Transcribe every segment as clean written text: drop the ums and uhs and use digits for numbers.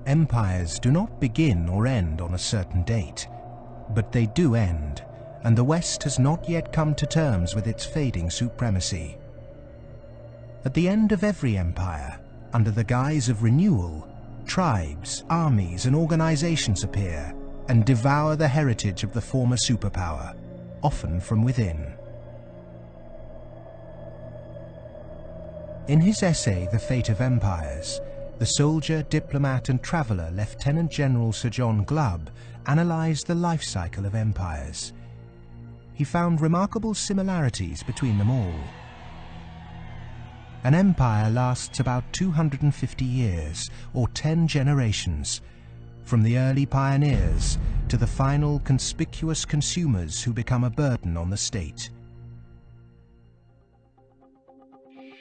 Empires do not begin or end on a certain date, but they do end, and the West has not yet come to terms with its fading supremacy. At the end of every empire, under the guise of renewal, tribes, armies, and organizations appear and devour the heritage of the former superpower, often from within. In his essay, The Fate of Empires, the soldier, diplomat, and traveller Lieutenant General Sir John Glubb analysed the life cycle of empires. He found remarkable similarities between them all. An empire lasts about 250 years, or 10 generations, from the early pioneers to the final conspicuous consumers who become a burden on the state.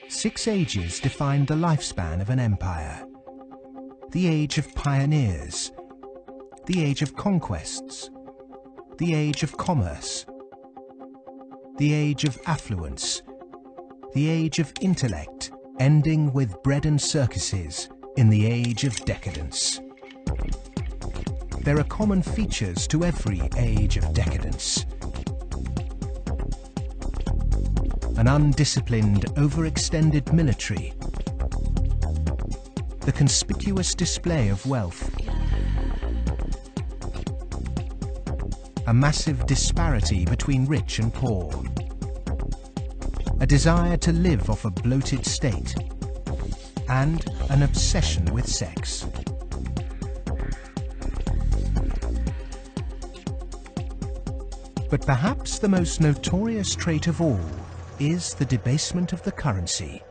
6 ages defined the lifespan of an empire. The age of pioneers, the age of conquests, the age of commerce, the age of affluence, the age of intellect, ending with bread and circuses in the age of decadence. There are common features to every age of decadence. An undisciplined, overextended military, the conspicuous display of wealth, a massive disparity between rich and poor, a desire to live off a bloated state, and an obsession with sex. But perhaps the most notorious trait of all is the debasement of the currency.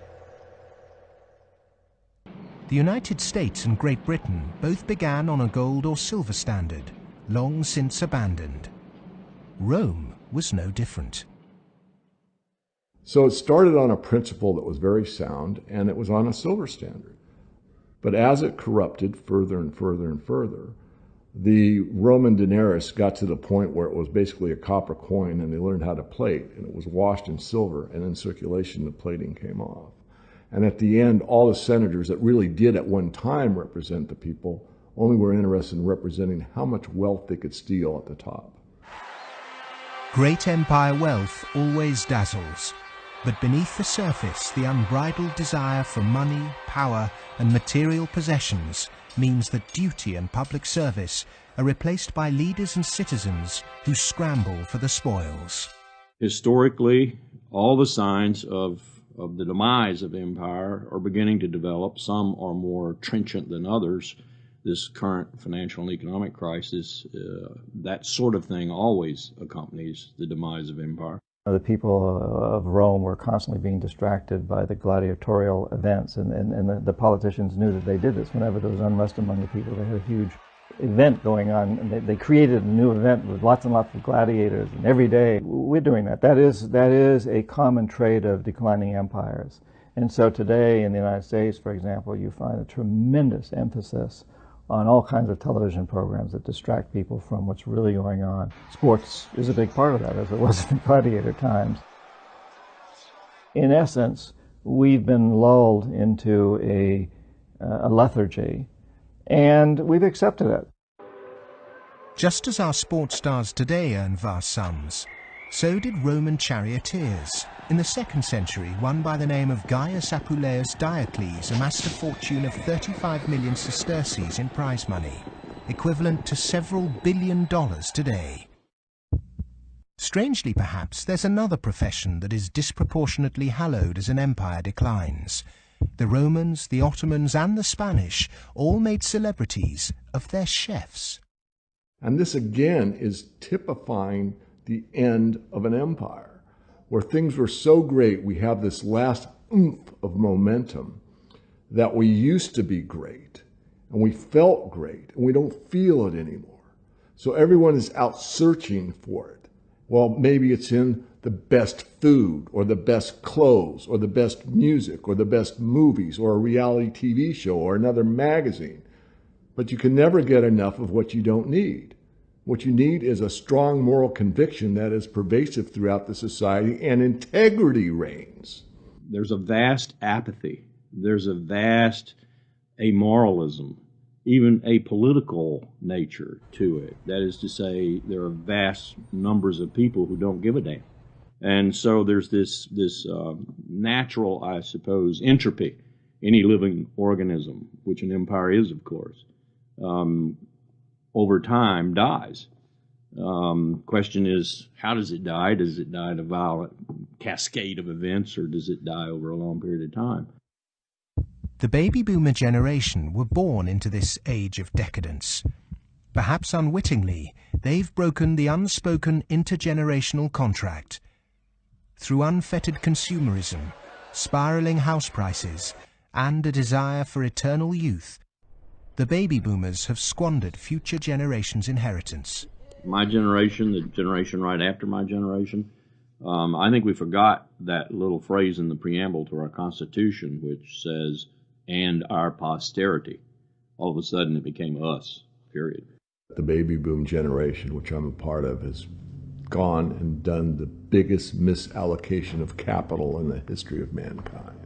The United States and Great Britain both began on a gold or silver standard, long since abandoned. Rome was no different. So it started on a principle that was very sound, and it was on a silver standard. But as it corrupted further and further and further, the Roman denarius got to the point where it was basically a copper coin, and they learned how to plate, and it was washed in silver, and in circulation the plating came off. And at the end, all the senators that really did at one time represent the people only were interested in representing how much wealth they could steal at the top. Great empire wealth always dazzles, but beneath the surface, the unbridled desire for money, power, and material possessions means that duty and public service are replaced by leaders and citizens who scramble for the spoils. Historically, all the signs of the demise of empire are beginning to develop. Some are more trenchant than others. This current financial and economic crisis, that sort of thing always accompanies the demise of empire. The people of Rome were constantly being distracted by the gladiatorial events, and the politicians knew that they did this. Whenever there was unrest among the people, they had a huge event going on, and they created a new event with lots and lots of gladiators, and every day we're doing that. That is a common trait of declining empires. And so today in the United States, for example, you find a tremendous emphasis on all kinds of television programs that distract people from what's really going on. Sports is a big part of that, as it was in gladiator times. In essence, we've been lulled into a lethargy, and we've accepted it. Just as our sports stars today earn vast sums, so did Roman charioteers. In the 2nd century, one by the name of Gaius Appuleius Diocles amassed a fortune of 35 million sesterces in prize money, equivalent to several $1 billion today. Strangely perhaps, there's another profession that is disproportionately hallowed as an empire declines. The Romans, the Ottomans, and the Spanish all made celebrities of their chefs. And this again is typifying the end of an empire, where things were so great, we have this last oomph of momentum that we used to be great, and we felt great, and we don't feel it anymore. So everyone is out searching for it. Well, maybe it's in the best food, or the best clothes, or the best music, or the best movies, or a reality TV show, or another magazine. But you can never get enough of what you don't need. What you need is a strong moral conviction that is pervasive throughout the society, and integrity reigns. There's a vast apathy. There's a vast amoralism even a political nature to it. That is to say, there are vast numbers of people who don't give a damn. And so there's this natural, I suppose, entropy. Any living organism, which an empire is, of course, over time dies. Question is, how does it die? Does it die in a violent cascade of events, or does it die over a long period of time? The baby boomer generation were born into this age of decadence. Perhaps unwittingly, they've broken the unspoken intergenerational contract. Through unfettered consumerism, spiraling house prices, and a desire for eternal youth, the baby boomers have squandered future generations' inheritance. My generation, the generation right after my generation, I think we forgot that little phrase in the preamble to our Constitution, which says, "and our posterity." All of a sudden it became us, period. The baby boom generation, which I'm a part of, has gone and done the biggest misallocation of capital in the history of mankind.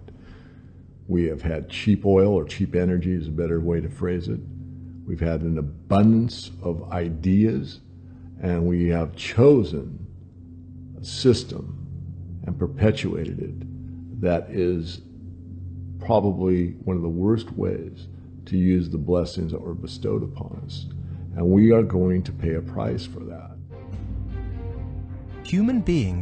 We have had cheap oil, or cheap energy is a better way to phrase it. We've had an abundance of ideas, and we have chosen a system and perpetuated it that is probably one of the worst ways to use the blessings that were bestowed upon us. And we are going to pay a price for that. Human beings